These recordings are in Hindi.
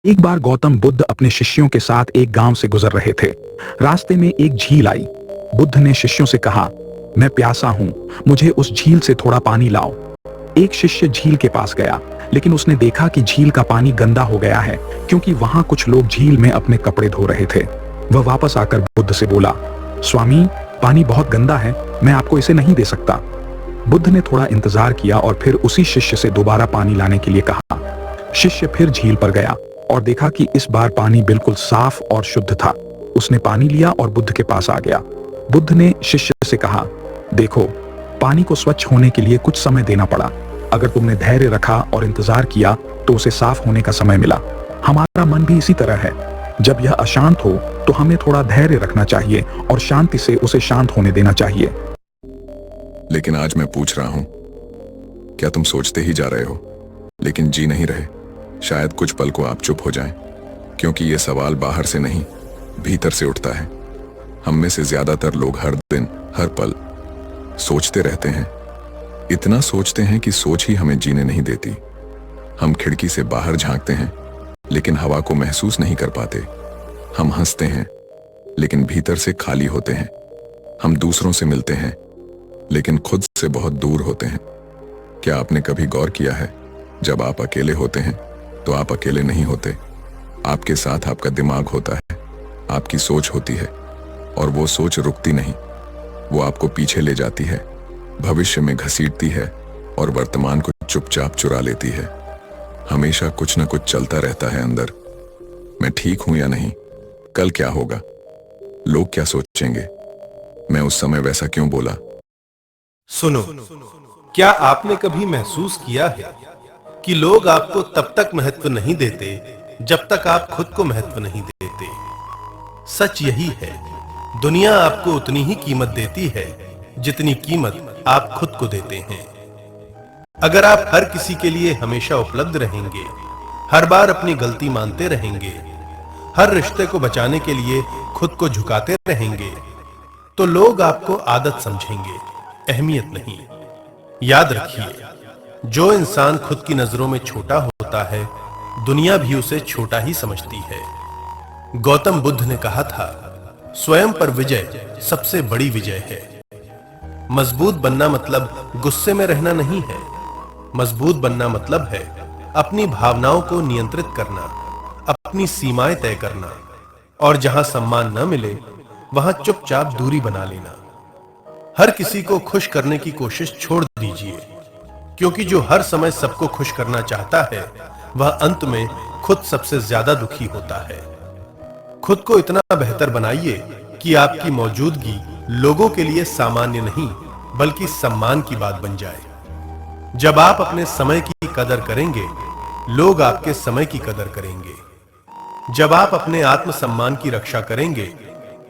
एक बार गौतम बुद्ध अपने शिष्यों के साथ एक गांव से गुजर रहे थे। रास्ते में एक झील आई। बुद्ध ने शिष्यों से कहा, मैं प्यासा हूं, मुझे उस झील से थोड़ा पानी लाओ। एक शिष्य झील के पास गया, लेकिन उसने देखा कि झील का पानी गंदा हो गया है, क्योंकि वहां कुछ लोग झील में अपने कपड़े धो रहे थे। वह वापस आकर बुद्ध से बोला, स्वामी, पानी बहुत गंदा है, मैं आपको इसे नहीं दे सकता। बुद्ध ने थोड़ा इंतजार किया और फिर उसी शिष्य से दोबारा पानी लाने के लिए कहा। शिष्य फिर झील पर गया और देखा कि इस बार पानी बिल्कुल साफ और शुद्ध था। उसने पानी लिया और बुद्ध के पास आ गया। बुद्ध ने शिष्य से कहा, देखो, पानी को स्वच्छ होने के लिए कुछ समय देना पड़ा। अगर तुमने धैर्य रखा और इंतजार किया तो उसे साफ होने का समय मिला। हमारा मन भी इसी तरह है। जब यह अशांत हो तो हमें थोड़ा धैर्य रखना चाहिए और शांति से उसे शांत होने देना चाहिए। लेकिन आज मैं पूछ रहा हूं, क्या तुम सोचते ही जा रहे हो लेकिन जी नहीं रहे? शायद कुछ पल को आप चुप हो जाएं, क्योंकि यह सवाल बाहर से नहीं, भीतर से उठता है। हम में से ज्यादातर लोग हर दिन, हर पल सोचते रहते हैं। इतना सोचते हैं कि सोच ही हमें जीने नहीं देती। हम खिड़की से बाहर झांकते हैं, लेकिन हवा को महसूस नहीं कर पाते। हम हंसते हैं, लेकिन भीतर से खाली होते हैं। हम दूसरों से मिलते हैं, लेकिन खुद से बहुत दूर होते हैं। क्या आपने कभी गौर किया है, जब आप अकेले होते हैं तो आप अकेले नहीं होते। आपके साथ आपका दिमाग होता है, आपकी सोच होती है, और वो सोच रुकती नहीं। वो आपको पीछे ले जाती है, भविष्य में घसीटती है और वर्तमान को चुपचाप चुरा लेती है। हमेशा कुछ न कुछ चलता रहता है अंदर। मैं ठीक हूं या नहीं? कल क्या होगा? लोग क्या सोचेंगे? मैं उस समय वैसा क्यों बोला? सुनो, क्या आपने कभी महसूस किया है कि लोग आपको तब तक महत्व नहीं देते जब तक आप खुद को महत्व नहीं देते? सच यही है, दुनिया आपको उतनी ही कीमत देती है जितनी कीमत आप खुद को देते हैं। अगर आप हर किसी के लिए हमेशा उपलब्ध रहेंगे, हर बार अपनी गलती मानते रहेंगे, हर रिश्ते को बचाने के लिए खुद को झुकाते रहेंगे, तो लोग आपको आदत समझेंगे, अहमियत नहीं। याद रखिए, जो इंसान खुद की नजरों में छोटा होता है, दुनिया भी उसे छोटा ही समझती है। गौतम बुद्ध ने कहा था, स्वयं पर विजय सबसे बड़ी विजय है। मजबूत बनना मतलब गुस्से में रहना नहीं है। मजबूत बनना मतलब है अपनी भावनाओं को नियंत्रित करना, अपनी सीमाएं तय करना, और जहां सम्मान न मिले वहां चुपचाप दूरी बना लेना। हर किसी को खुश करने की कोशिश छोड़ दीजिए, क्योंकि जो हर समय सबको खुश करना चाहता है, वह अंत में खुद सबसे ज्यादा दुखी होता है। खुद को इतना बेहतर बनाइए कि आपकी मौजूदगी लोगों के लिए सामान्य नहीं, बल्कि सम्मान की बात बन जाए। जब आप अपने समय की कदर करेंगे, लोग आपके समय की कदर करेंगे। जब आप अपने आत्मसम्मान की रक्षा करेंगे,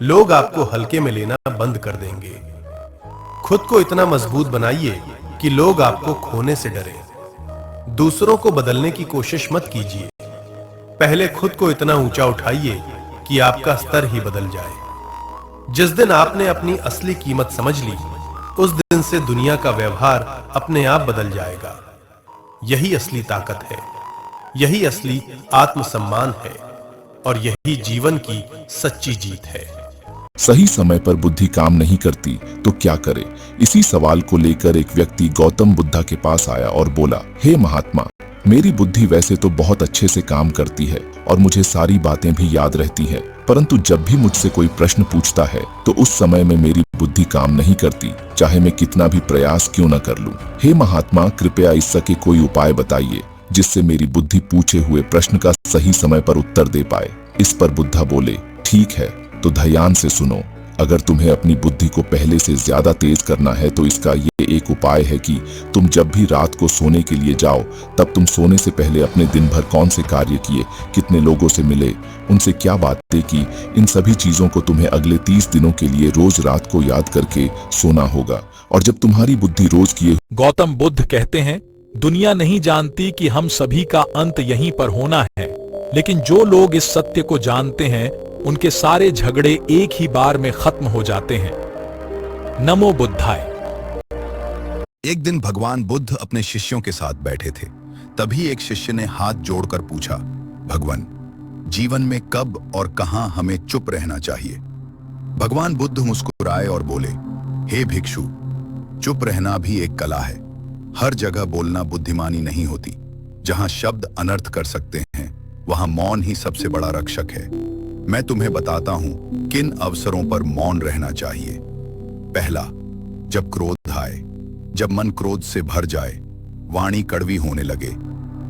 लोग आपको हल्के में लेना बंद कर देंगे। खुद को इतना मजबूत बनाइए कि लोग आपको खोने से डरें। दूसरों को बदलने की कोशिश मत कीजिए, पहले खुद को इतना ऊंचा उठाइए कि आपका स्तर ही बदल जाए। जिस दिन आपने अपनी असली कीमत समझ ली, उस दिन से दुनिया का व्यवहार अपने आप बदल जाएगा। यही असली ताकत है, यही असली आत्मसम्मान है, और यही जीवन की सच्ची जीत है। सही समय पर बुद्धि काम नहीं करती तो क्या करे? इसी सवाल को लेकर एक व्यक्ति गौतम बुद्धा के पास आया और बोला, हे महात्मा, मेरी बुद्धि वैसे तो बहुत अच्छे से काम करती है और मुझे सारी बातें भी याद रहती हैं, परंतु जब भी मुझसे कोई प्रश्न पूछता है तो उस समय में मेरी बुद्धि काम नहीं करती, चाहे मैं कितना भी प्रयास क्यों न कर लूं। हे महात्मा, कृपया इसके कोई उपाय बताइए जिससे मेरी बुद्धि पूछे हुए प्रश्न का सही समय पर उत्तर दे पाए। इस पर बुद्धा बोले, ठीक है, तो ध्यान से सुनो। अगर तुम्हें अपनी बुद्धि को पहले से ज्यादा तेज करना है तो इसका ये एक उपाय है कि तुम जब भी रात को सोने के लिए जाओ, तब तुम सोने से पहले अपने दिन भर कौन से कार्य किए, कितने लोगों से मिले, उनसे क्या बातें की, इन सभी चीजों को तुम्हें अगले 30 दिनों के लिए रोज रात को याद करके सोना होगा। और जब तुम्हारी बुद्धि रोज किए। गौतम बुद्ध कहते हैं, दुनिया नहीं जानती कि हम सभी का अंत यहीं पर होना है, लेकिन जो लोग इस सत्य को जानते हैं, उनके सारे झगड़े एक ही बार में खत्म हो जाते हैं। नमो बुद्धाय। एक दिन भगवान बुद्ध अपने शिष्यों के साथ बैठे थे। तभी एक शिष्य ने हाथ जोड़कर पूछा, भगवान, जीवन में कब और कहां हमें चुप रहना चाहिए। भगवान बुद्ध मुस्कुराए और बोले, हे भिक्षु, चुप रहना भी एक कला है। हर जगह बोलना बुद्धिमानी नहीं होती। जहां शब्द अनर्थ कर सकते हैं, वहां मौन ही सबसे बड़ा रक्षक है। मैं तुम्हें बताता हूं किन अवसरों पर मौन रहना चाहिए। पहला, जब क्रोध आए, जब मन क्रोध से भर जाए, वाणी कड़वी होने लगे,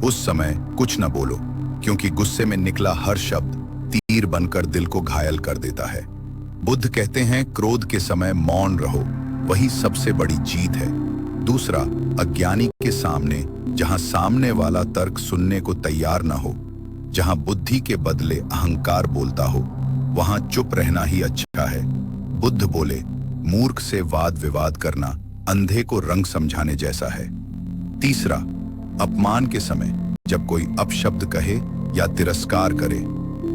उस समय कुछ न बोलो, क्योंकि गुस्से में निकला हर शब्द तीर बनकर दिल को घायल कर देता है। बुद्ध कहते हैं, क्रोध के समय मौन रहो, वही सबसे बड़ी जीत है। दूसरा, अज्ञानी के सामने, जहां सामने वाला तर्क सुनने को तैयार न हो, जहां बुद्धि के बदले अहंकार बोलता हो, वहां चुप रहना ही अच्छा है। बुद्ध बोले, मूर्ख से वाद विवाद करना अंधे को रंग समझाने जैसा है। तीसरा, अपमान के समय, जब कोई अपशब्द कहे या तिरस्कार करे,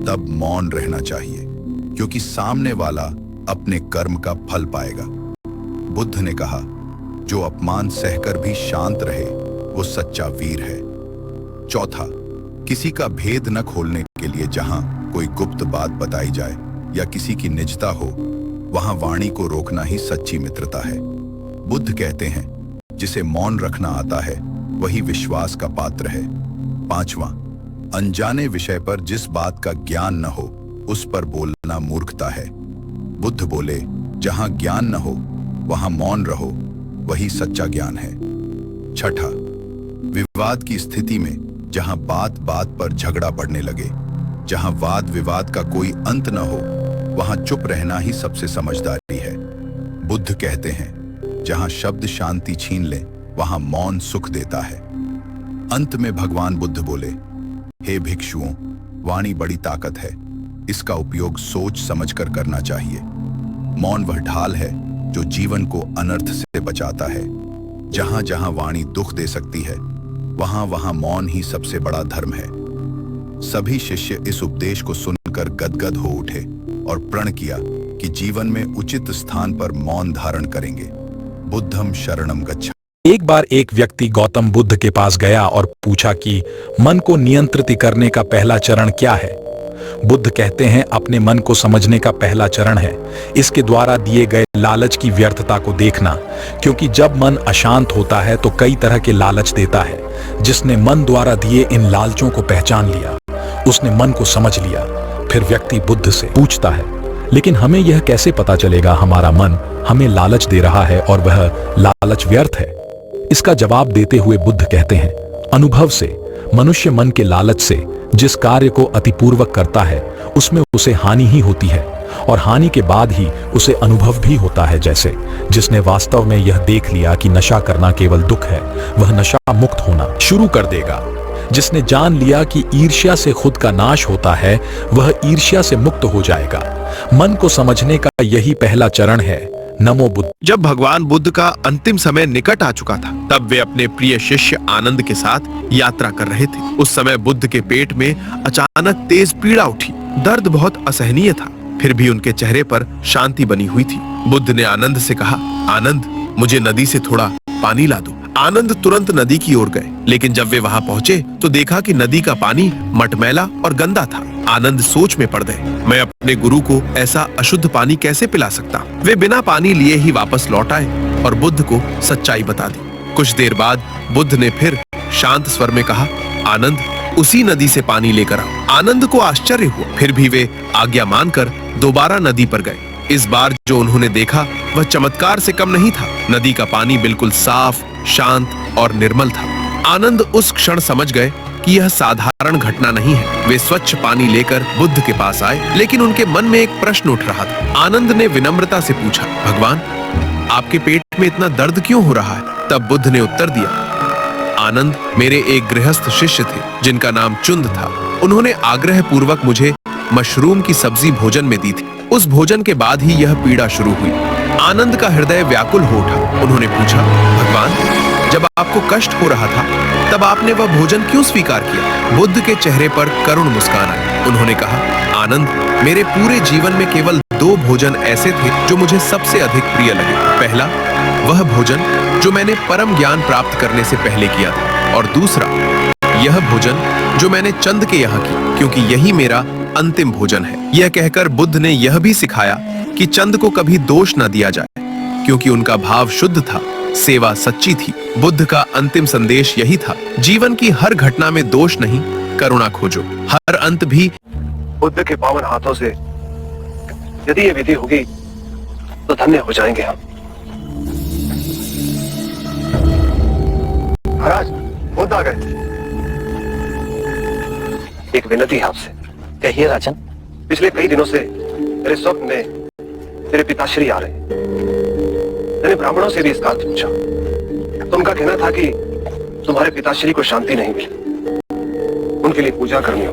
तब मौन रहना चाहिए, क्योंकि सामने वाला अपने कर्म का फल पाएगा। बुद्ध ने कहा, जो अपमान सहकर भी शांत रहे, वो सच्चा वीर है। चौथा, किसी का भेद न खोलने के लिए जहां कोई गुप्त बात बताई जाए या किसी की निजता हो, वहां वाणी को रोकना ही सच्ची मित्रता है। बुद्ध कहते हैं, जिसे मौन रखना आता है, वही विश्वास का पात्र है। पांचवा, अनजाने विषय पर जिस बात का ज्ञान न हो, उस पर बोलना मूर्खता है। बुद्ध बोले, जहां ज्ञान न हो, वहां मौन रहो, वही सच्चा ज्ञान है। छठा, विवाद की स्थिति में, जहां बात बात पर झगड़ा बढ़ने लगे, जहां वाद विवाद का कोई अंत न हो, वहां चुप रहना ही सबसे समझदारी है। बुद्ध कहते हैं, जहां शब्द शांति छीन ले, वहां मौन सुख देता है। अंत में भगवान बुद्ध बोले, हे भिक्षुओं, वाणी बड़ी ताकत है, इसका उपयोग सोच समझकर करना चाहिए। मौन वह ढाल है जो जीवन को अनर्थ से बचाता है। जहां जहां वाणी दुख दे सकती है, वहां वहां मौन ही सबसे बड़ा धर्म है। सभी शिष्य इस उपदेश को सुनकर गदगद हो उठे और प्रण किया कि जीवन में उचित स्थान पर मौन धारण करेंगे। बुद्धम शरणम गच्छामि। एक बार एक व्यक्ति गौतम बुद्ध के पास गया और पूछा कि मन को नियंत्रित करने का पहला चरण क्या है। बुद्ध कहते हैं, अपने मन को समझने का पहला चरण है इसके द्वारा दिए गए लालच की व्यर्थता को देखना, क्योंकि जब मन अशांत होता है तो कई तरह के लालच देता है। जिसने मन द्वारा दिए इन लालचों को पहचान लिया, उसने मन को समझ लिया। फिर व्यक्ति बुद्ध से पूछता है, लेकिन हमें यह कैसे पता चलेगा हमारा मन हमें लालच दे रहा है और वह लालच व्यर्थ है? इसका जवाब देते हुए बुद्ध कहते हैं, अनुभव से। मनुष्य मन के लालच से जिस कार्य को अतिपूर्वक करता है, उसमें उसे हानि ही होती है, और हानि के बाद ही उसे अनुभव भी होता है। जैसे जिसने वास्तव में यह देख लिया कि नशा करना केवल दुख है, वह नशा मुक्त होना शुरू कर देगा। जिसने जान लिया कि ईर्ष्या से खुद का नाश होता है, वह ईर्ष्या से मुक्त हो जाएगा। मन को समझने का यही पहला चरण है। नमो बुद्ध। जब भगवान बुद्ध का अंतिम समय निकट आ चुका था, तब वे अपने प्रिय शिष्य आनंद के साथ यात्रा कर रहे थे। उस समय बुद्ध के पेट में अचानक तेज पीड़ा उठी। दर्द बहुत असहनीय था, फिर भी उनके चेहरे पर शांति बनी हुई थी। बुद्ध ने आनंद से कहा, आनंद, मुझे नदी से थोड़ा पानी ला दो। आनंद तुरंत नदी की ओर गए, लेकिन जब वे वहां पहुंचे तो देखा कि नदी का पानी मटमैला और गंदा था। आनंद सोच में पड़ गए, मैं अपने गुरु को ऐसा अशुद्ध पानी कैसे पिला सकता। वे बिना पानी लिए ही वापस लौट आए और बुद्ध को सच्चाई बता दी। कुछ देर बाद बुद्ध ने फिर शांत स्वर में कहा, आनंद, उसी नदी से पानी लेकर आओ। आनंद को आश्चर्य हुआ, फिर भी वे आज्ञा मानकर दोबारा नदी पर गए। इस बार जो उन्होंने देखा वह चमत्कार से कम नहीं था। नदी का पानी बिल्कुल साफ, शांत और निर्मल था। आनंद उस क्षण समझ गए कि यह साधारण घटना नहीं है। वे स्वच्छ पानी लेकर बुद्ध के पास आए, लेकिन उनके मन में एक प्रश्न उठ रहा था। आनंद ने विनम्रता से पूछा, भगवान, आपके पेट में इतना दर्द क्यों हो रहा है? तब बुद्ध ने उत्तर दिया, आनंद, मेरे एक गृहस्थ शिष्य थे जिनका नाम चुंद था। उन्होंने आग्रह पूर्वक मुझे मशरूम की सब्जी भोजन में दी थी। उस भोजन के बाद ही यह पीड़ा शुरू हुई। आनंद का हृदय व्याकुल हो उठा। उन्होंने पूछा, भगवान, जब आपको कष्ट हो रहा था तब आपने वह भोजन क्यों स्वीकार किया? बुद्ध के चेहरे पर करुण मुस्कान आई। उन्होंने कहा, आनंद, मेरे पूरे जीवन में केवल 2 भोजन ऐसे थे जो मुझे सबसे अधिक प्रिय लगे। पहला, वह भोजन जो मैंने परम ज्ञान प्राप्त करने से पहले किया था, और दूसरा यह भोजन जो मैंने चंद के यहाँ की, क्योंकि यही मेरा अंतिम भोजन है। यह कहकर बुद्ध ने यह भी सिखाया कि चंद को कभी दोष न दिया जाए, क्योंकि उनका भाव शुद्ध था, सेवा सच्ची थी। बुद्ध का अंतिम संदेश यही था, जीवन की हर घटना में दोष नहीं, करुणा खोजो। हर अंत भी बुद्ध के पावन हाथों से यदि ये विधि होगी तो धन्य हो जाएंगे हम। महाराज, बुद्ध आ गए। एक विनती है आपसे। कहिए राजन। पिछले कई दिनों से मेरे स्वप्न में तेरे पिताश्री आ रहे हैं। मैंने ब्राह्मणों से भी इस बात पूछा तो उनका कहना था कि तुम्हारे पिताश्री को शांति नहीं मिली, उनके लिए पूजा करनी हो,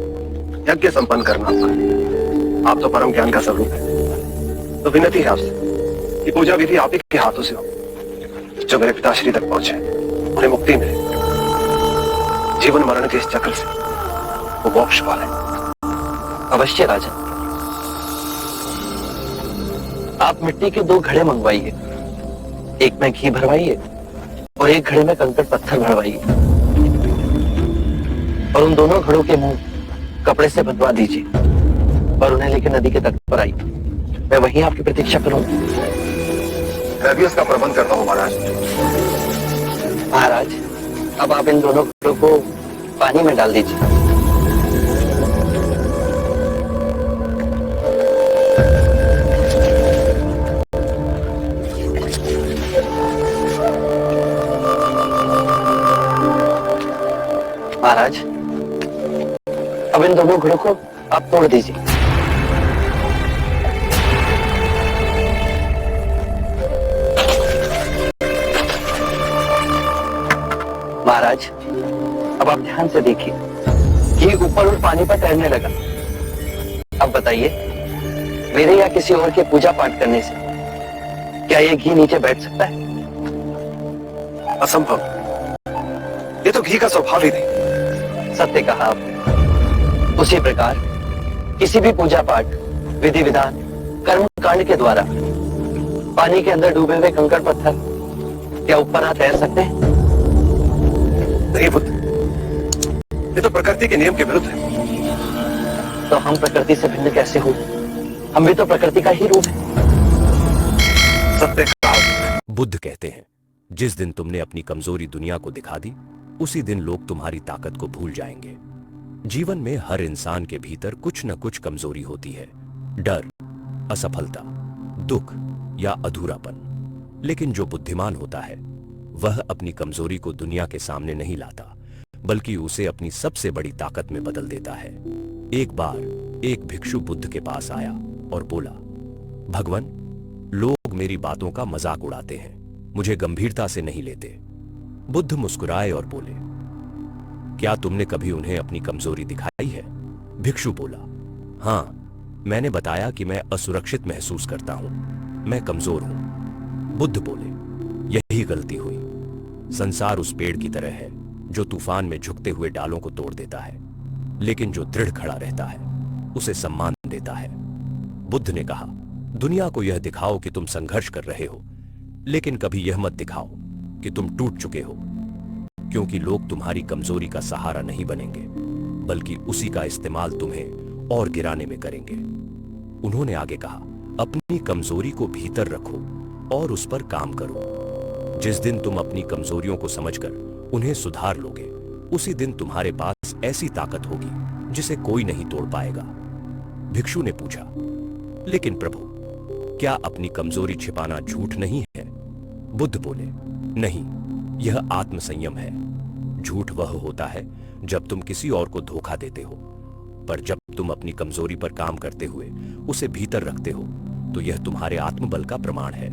यज्ञ संपन्न करना होगा। आप तो परम ज्ञान का स्वरूप है, तो विनती है आपसे कि पूजा विधि आप ही के हाथों से हो, जो मेरे पिताश्री तक पहुंचे, उन्हें मुक्ति मिले, जीवन मरण के इस चक्र से वो मोक्ष पाले। अवश्य राजन। आप मिट्टी के 2 घड़े मंगवाइए, एक में घी भरवाइए और एक घड़े में कंकड़ पत्थर भरवाइए, और उन दोनों घड़ों के मुंह कपड़े से बंधवा दीजिए और उन्हें लेकर नदी के तट पर आइए। मैं वहीं आपकी प्रतीक्षा करूंगा। मैं भी इसका प्रबंध करता हूँ महाराज। महाराज, अब आप इन दोनों घड़ों को पानी में डाल दीजिए। महाराज, अब इन दोनों घड़ों को आप तोड़ दीजिए। महाराज, अब आप ध्यान से देखिए, घी ऊपर और पानी पर तैरने लगा। अब बताइए, मेरे या किसी और के पूजा पाठ करने से क्या ये घी नीचे बैठ सकता है? असंभव। ये तो घी का स्वभाव ही नहीं। सत्य कहा आपने। उसी प्रकार किसी भी पूजा पाठ, विधि विधान, कर्म कांड के द्वारा पानी के अंदर डूबे हुए कंकड़ पत्थर क्या ऊपर आ तैर सकते हैं? नहीं बुद्ध, ये तो प्रकृति के नियम के विरुद्ध है। तो हम प्रकृति से भिन्न कैसे हो? हम भी तो प्रकृति का ही रूप है। सत्य कहा। बुद्ध कहते हैं, जिस दिन तुमने अपनी कमजोरी दुनिया को दिखा दी, उसी दिन लोग तुम्हारी ताकत को भूल जाएंगे। जीवन में हर इंसान के भीतर कुछ न कुछ कमजोरी होती है, डर, असफलता, दुख या अधूरापन। लेकिन जो बुद्धिमान होता है वह अपनी कमजोरी को दुनिया के सामने नहीं लाता, बल्कि उसे अपनी सबसे बड़ी ताकत में बदल देता है। एक बार एक भिक्षु बुद्ध के पास आया और बोला, भगवान, लोग मेरी बातों का मजाक उड़ाते हैं, मुझे गंभीरता से नहीं लेते। बुद्ध मुस्कुराए और बोले, क्या तुमने कभी उन्हें अपनी कमजोरी दिखाई है? भिक्षु बोला, हां, मैंने बताया कि मैं असुरक्षित महसूस करता हूं, मैं कमजोर हूं। बुद्ध बोले, यही गलती हुई। संसार उस पेड़ की तरह है जो तूफान में झुकते हुए डालों को तोड़ देता है, लेकिन जो दृढ़ खड़ा रहता है उसे सम्मान देता है। बुद्ध ने कहा, दुनिया को यह दिखाओ कि तुम संघर्ष कर रहे हो, लेकिन कभी यह मत दिखाओ कि तुम टूट चुके हो, क्योंकि लोग तुम्हारी कमजोरी का सहारा नहीं बनेंगे, बल्कि उसी का इस्तेमाल तुम्हें और गिराने में करेंगे। उन्होंने आगे कहा, अपनी कमजोरी को भीतर रखो और उस पर काम करो। जिस दिन तुम अपनी कमजोरियों को समझकर उन्हें सुधार लोगे, उसी दिन तुम्हारे पास ऐसी ताकत होगी जिसे कोई नहीं तोड़ पाएगा। भिक्षु ने पूछा, लेकिन प्रभु, क्या अपनी कमजोरी छिपाना झूठ नहीं है? बुद्ध बोले, नहीं, यह आत्मसंयम है। झूठ वह होता है जब तुम किसी और को धोखा देते हो, पर जब तुम अपनी कमजोरी पर काम करते हुए उसे भीतर रखते हो तो यह तुम्हारे आत्मबल का प्रमाण है।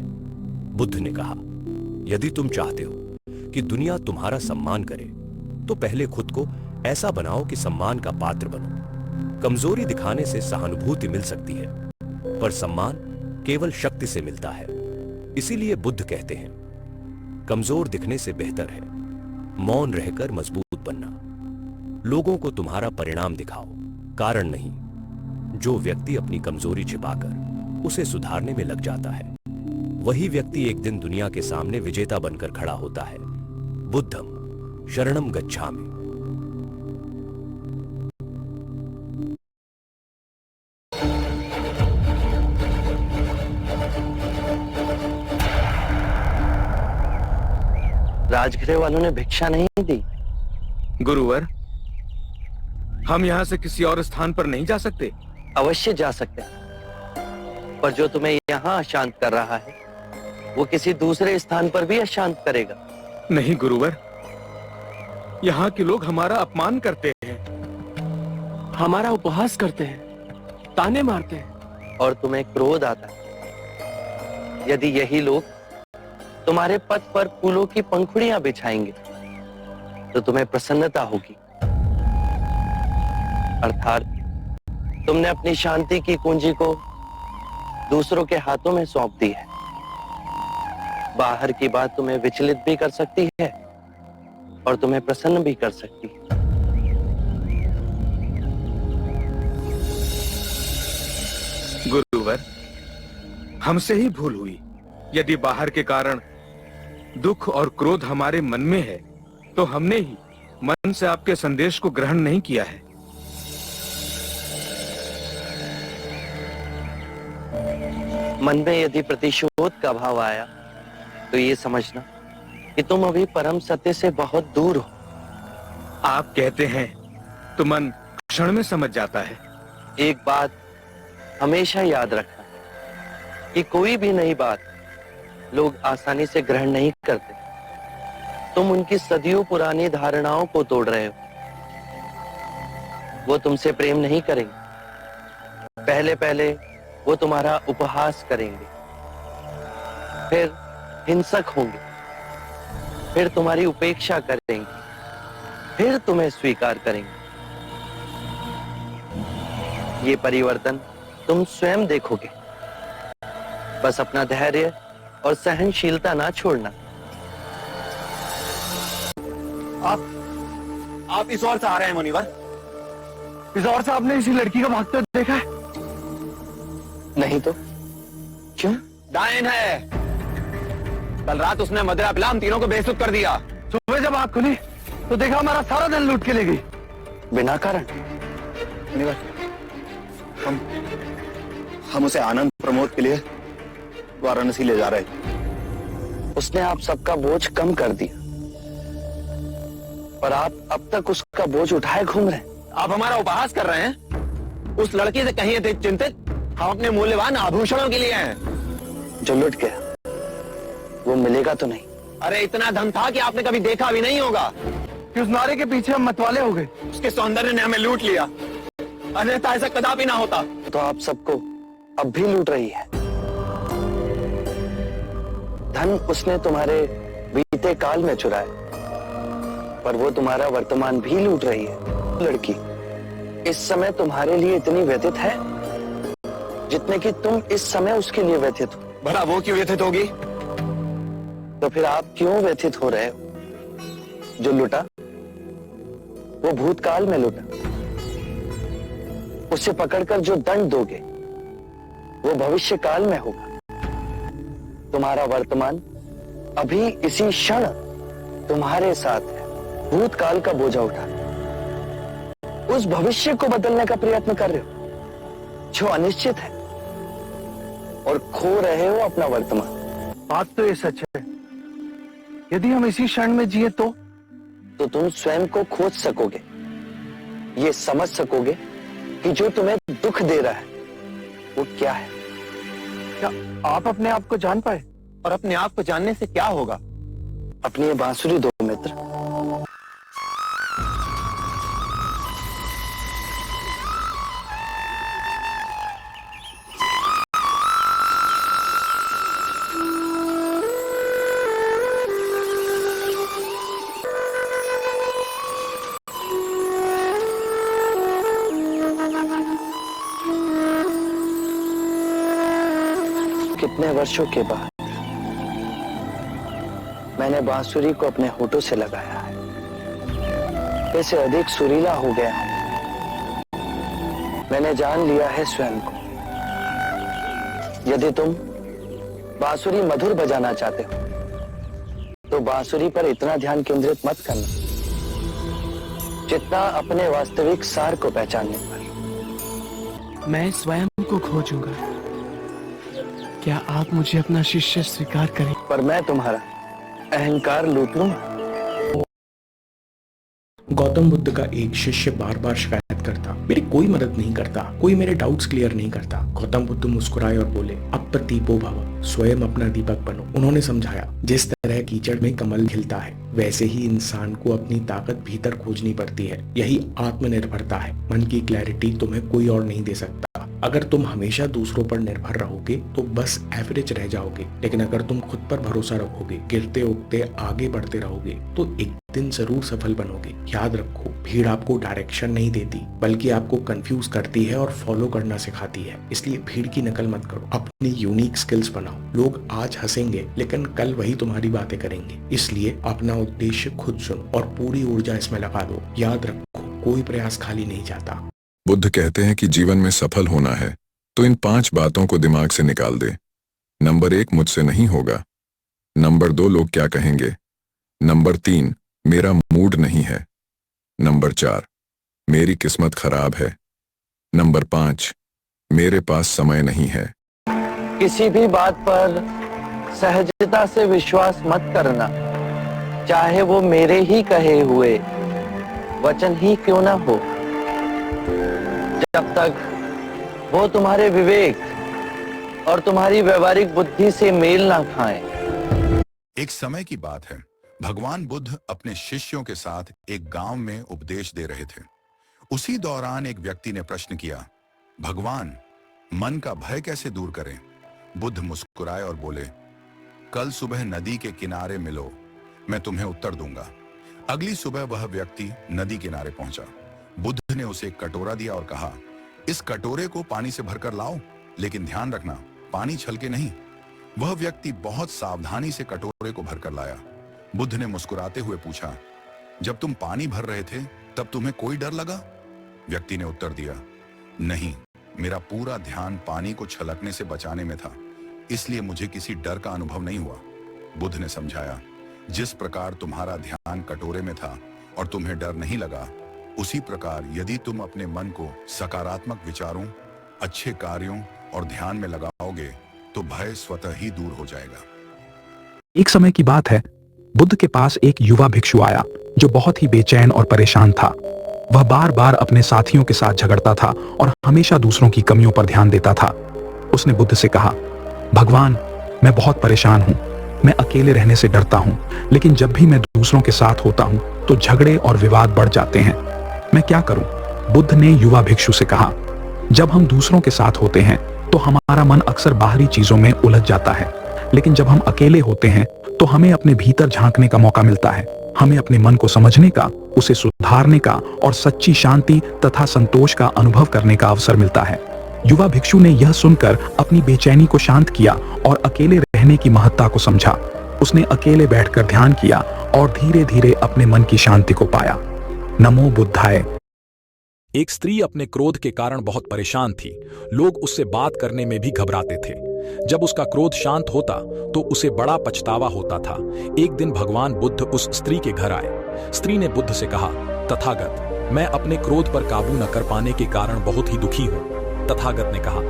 बुद्ध ने कहा, यदि तुम चाहते हो कि दुनिया तुम्हारा सम्मान करे, तो पहले खुद को ऐसा बनाओ कि सम्मान का पात्र बनो। कमजोरी दिखाने से सहानुभूति मिल सकती है, पर सम्मान केवल शक्ति से मिलता है। इसीलिए बुद्ध कहते हैं, कमजोर दिखने से बेहतर है मौन रहकर मजबूत बनना। लोगों को तुम्हारा परिणाम दिखाओ, कारण नहीं। जो व्यक्ति अपनी कमजोरी छिपाकर उसे सुधारने में लग जाता है, वही व्यक्ति एक दिन दुनिया के सामने विजेता बनकर खड़ा होता है। बुद्धम शरणम गच्छामि। राजगृह वालों ने भिक्षा नहीं दी। गुरुवर, हम यहाँ से किसी और स्थान पर नहीं जा सकते? अवश्य जा सकते हैं, पर जो तुम्हें यहाँ अशांत कर रहा है वो किसी दूसरे स्थान पर भी अशांत करेगा। नहीं गुरुवर, यहाँ के लोग हमारा अपमान करते हैं, हमारा उपहास करते हैं, ताने मारते हैं, और तुम्हें क्रोध आता है। यदि यही लोग तुम्हारे पथ पर फूलों की पंखुड़ियां बिछाएंगे तो तुम्हें प्रसन्नता होगी। अर्थात तुमने अपनी शांति की कुंजी को दूसरों के हाथों में सौंप दी है। बाहर की बात तुम्हें विचलित भी कर सकती है और तुम्हें प्रसन्न भी कर सकती है। गुरुवर, हमसे ही भूल हुई। यदि बाहर के कारण दुख और क्रोध हमारे मन में है तो हमने ही मन से आपके संदेश को ग्रहण नहीं किया है। मन में यदि प्रतिशोध का भाव आया तो ये समझना कि तुम अभी परम सत्य से बहुत दूर हो। आप कहते हैं तो मन क्षण में समझ जाता है। एक बात हमेशा याद रखना कि कोई भी नई बात लोग आसानी से ग्रहण नहीं करते। तुम उनकी सदियों पुरानी धारणाओं को तोड़ रहे हो। वो तुमसे प्रेम नहीं करेंगे। पहले पहले वो तुम्हारा उपहास करेंगे, फिर हिंसक होंगे, फिर तुम्हारी उपेक्षा करेंगे, फिर तुम्हें स्वीकार करेंगे। ये परिवर्तन तुम स्वयं देखोगे। बस अपना धैर्य और सहनशीलता ना छोड़ना। आप इस ओर से आ रहे हैं मुनिवर? इस ओर से आपने इसी लड़की को भागते हुए देखा है? नहीं तो क्यों? डायन है। कल रात उसने मदिरा पिला हम तीनों को बेइज्जत कर दिया। सुबह जब आँख खुली तो देखा हमारा सारा धन लूट के ले गई बिना कारण। मुनिवर, हम उसे आनंद प्रमोद के लिए वाराणसी ले जा रहे। उसने आप सबका बोझ कम कर दिया, पर आप अब तक उसका बोझ उठाए घूम रहे हैं। आप हमारा उपहास कर रहे हैं। उस लड़की से कहीं अधिक चिंतित हम अपने मूल्यवान आभूषणों के लिए हैं। जो लुट गया वो मिलेगा तो नहीं। अरे इतना धन था कि आपने कभी देखा भी नहीं होगा कि उस नारे के पीछे हम मतवाले हो गए। उसके सौंदर्य ने हमें लूट लिया, अन्यथा ऐसा कदापि ना होता। तो आप सबको अब भी लूट रही है। धन उसने तुम्हारे बीते काल में चुराया, पर वो तुम्हारा वर्तमान भी लूट रही है। लड़की इस समय तुम्हारे लिए इतनी व्यथित है जितने कि तुम इस समय उसके लिए व्यथित हो। भला वो क्यों व्यथित होगी? तो फिर आप क्यों व्यथित हो रहे हो? जो लुटा वो भूतकाल में लुटा। उसे पकड़कर जो दंड दोगे वो भविष्य काल में होगा। तुम्हारा वर्तमान अभी इसी क्षण तुम्हारे साथ है। भूतकाल का बोझा उठा उस भविष्य को बदलने का प्रयत्न कर रहे हो जो अनिश्चित है, और खो रहे हो अपना वर्तमान। बात तो ये सच है। यदि हम इसी क्षण में जिए तो तुम स्वयं को खोज सकोगे, ये समझ सकोगे कि जो तुम्हें दुख दे रहा है वो क्या है। क्या आप अपने आप को जान पाए? और अपने आप को जानने से क्या होगा? अपनी ये बांसुरी दो मित्र। कितने वर्षों के बाद मैंने बांसुरी को अपने होठों से लगाया है। इससे अधिक सुरीला हो गया है। मैंने जान लिया है स्वयं को। यदि तुम बांसुरी मधुर बजाना चाहते हो तो बांसुरी पर इतना ध्यान केंद्रित मत करना जितना अपने वास्तविक सार को पहचानने पर। मैं स्वयं को खोजूंगा। क्या आप मुझे अपना शिष्य स्वीकार करें? पर मैं तुम्हारा अहंकार लूट लूं। गौतम बुद्ध का एक शिष्य बार बार शिकायत करता, मेरी कोई मदद नहीं करता, कोई मेरे डाउट्स क्लियर नहीं करता। गौतम बुद्ध मुस्कुराए और बोले, अप्रदीपो भव, स्वयं अपना दीपक बनो। उन्होंने समझाया, जिस तरह कीचड़ में कमल खिलता है, वैसे ही इंसान को अपनी ताकत भीतर खोजनी पड़ती है। यही आत्मनिर्भरता है। मन की क्लैरिटी तुम्हें कोई और नहीं दे सकता। अगर तुम हमेशा दूसरों पर निर्भर रहोगे तो बस एवरेज रह जाओगे, लेकिन अगर तुम खुद पर भरोसा रखोगे, गिरते उगते आगे बढ़ते रहोगे, तो एक दिन जरूर सफल बनोगे। याद रखो, भीड़ आपको डायरेक्शन नहीं देती, बल्कि आपको कंफ्यूज करती है और फॉलो करना सिखाती है। इसलिए भीड़ की नकल मत करो, अपनी यूनिक स्किल्स बनाओ। लोग आज हंसेंगे, लेकिन कल वही तुम्हारी बातें करेंगे। इसलिए अपना उद्देश्य खुद चुनो और पूरी ऊर्जा इसमें लगा दो। याद रखो, कोई प्रयास खाली नहीं जाता। बुद्ध कहते हैं कि जीवन में सफल होना है तो इन 5 बातों को दिमाग से निकाल दे। नंबर 1, मुझसे नहीं होगा। नंबर 2, लोग क्या कहेंगे। नंबर 3, मेरा मूड नहीं है। नंबर 4, मेरी किस्मत खराब है। नंबर 5, मेरे पास समय नहीं है। किसी भी बात पर सहजता से विश्वास मत करना, चाहे वो मेरे ही कहे हुए वचन ही क्यों ना हो, जब तक वो तुम्हारे विवेक और तुम्हारी व्यवहारिक बुद्धि से मेल ना खाएं। एक समय की बात है, भगवान बुद्ध अपने शिष्यों के साथ एक गांव में उपदेश दे रहे थे। उसी दौरान एक व्यक्ति ने प्रश्न किया, भगवान, मन का भय कैसे दूर करें? बुद्ध मुस्कुराए और बोले, कल सुबह नदी के किनारे मिलो, मैं तुम्हें उत्तर दूंगा। अगली सुबह वह व्यक्ति नदी किनारे पहुंचा। बुद्ध ने उसे एक कटोरा दिया और कहा, इस कटोरे को पानी से भरकर लाओ, लेकिन ध्यान रखना, पानी छलके नहीं। वह व्यक्ति बहुत सावधानी से कटोरे को भरकर लाया। बुद्ध ने मुस्कुराते हुए पूछा, जब तुम पानी भर रहे थे तब तुम्हें कोई डर लगा? व्यक्ति ने उत्तर दिया, नहीं, मेरा पूरा ध्यान पानी को छलकने से बचाने में था, इसलिए मुझे किसी डर का अनुभव नहीं हुआ। बुद्ध ने समझाया, जिस प्रकार तुम्हारा ध्यान कटोरे में था और तुम्हें डर नहीं लगा, उसी प्रकार यदि तुम अपने मन को सकारात्मक विचारों, अच्छे कार्यों और ध्यान में लगाओगे तो भय स्वतः ही दूर हो जाएगा। एक समय की बात है, बुद्ध के पास एक युवा भिक्षु आया जो बहुत ही बेचैन और परेशान था। वह बार बार अपने साथियों के साथ झगड़ता था और हमेशा दूसरों की कमियों पर ध्यान देता था। उसने बुद्ध से कहा, भगवान, मैं बहुत परेशान हूं, मैं अकेले रहने से डरता हूं, लेकिन जब भी मैं दूसरों के साथ होता हूं तो झगड़े और विवाद बढ़ जाते हैं, मैं क्या करूं? बुद्ध ने युवा भिक्षु से कहा, जब हम दूसरों के साथ होते हैं तो हमारा मन अक्सर बाहरी चीजों में उलझ जाता है, लेकिन जब हम अकेले होते हैं तो हमें अपने भीतर झांकने का मौका मिलता है। हमें अपने मन को समझने का, उसे सुधारने का और सच्ची शांति तथा संतोष का अनुभव करने का अवसर मिलता है। युवा भिक्षु ने यह सुनकर अपनी बेचैनी को शांत किया और अकेले रहने की महत्ता को समझा। उसने अकेले बैठकर ध्यान किया और धीरे धीरे अपने मन की शांति को पाया। नमो बुद्धाय। एक स्त्री अपने क्रोध के कारण बहुत परेशान थी। लोग उससे बात करने में भी घबराते थे। जब उसका क्रोध शांत होता तो उसे बड़ा पछतावा होता था। एक दिन भगवान बुद्ध उस स्त्री के घर आए। स्त्री ने बुद्ध से कहा, तथागत, मैं अपने क्रोध पर काबू न कर पाने के कारण बहुत ही दुखी हूँ। तथागत ने कहा,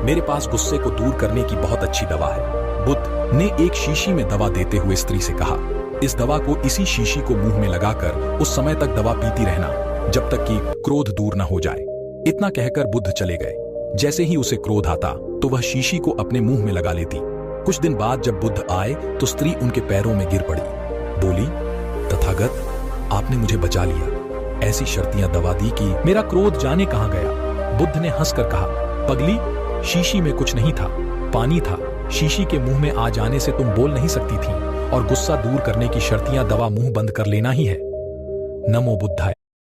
मेरे पास गुस्से को दूर करने की बहुत अच्छी दवा है। बुद्ध ने एक शीशी में दवा देते हुए स्त्री से कहा, इस दवा को इसी शीशी को मुंह में लगाकर उस समय तक दवा पीती रहना जब तक कि क्रोध दूर न हो जाए। इतना कहकर बुद्ध चले गए। जैसे ही उसे क्रोध आता तो वह शीशी को अपने मुंह में लगा लेती। कुछ दिन बाद जब बुद्ध आए तो स्त्री उनके पैरों में गिर पड़ी। बोली, तथागत, आपने मुझे बचा लिया। ऐसी शर्तियां दवा दी कि मेरा क्रोध जाने कहां गया। बुद्ध ने हंसकर कहा, पगली, शीशी में कुछ नहीं था, पानी था। शीशी के मुंह में आ जाने से तुम बोल नहीं सकती थी, और गुस्सा दूर करने की शर्तियां दवा मुंह बंद कर लेना ही है। नमो बुद्धाय।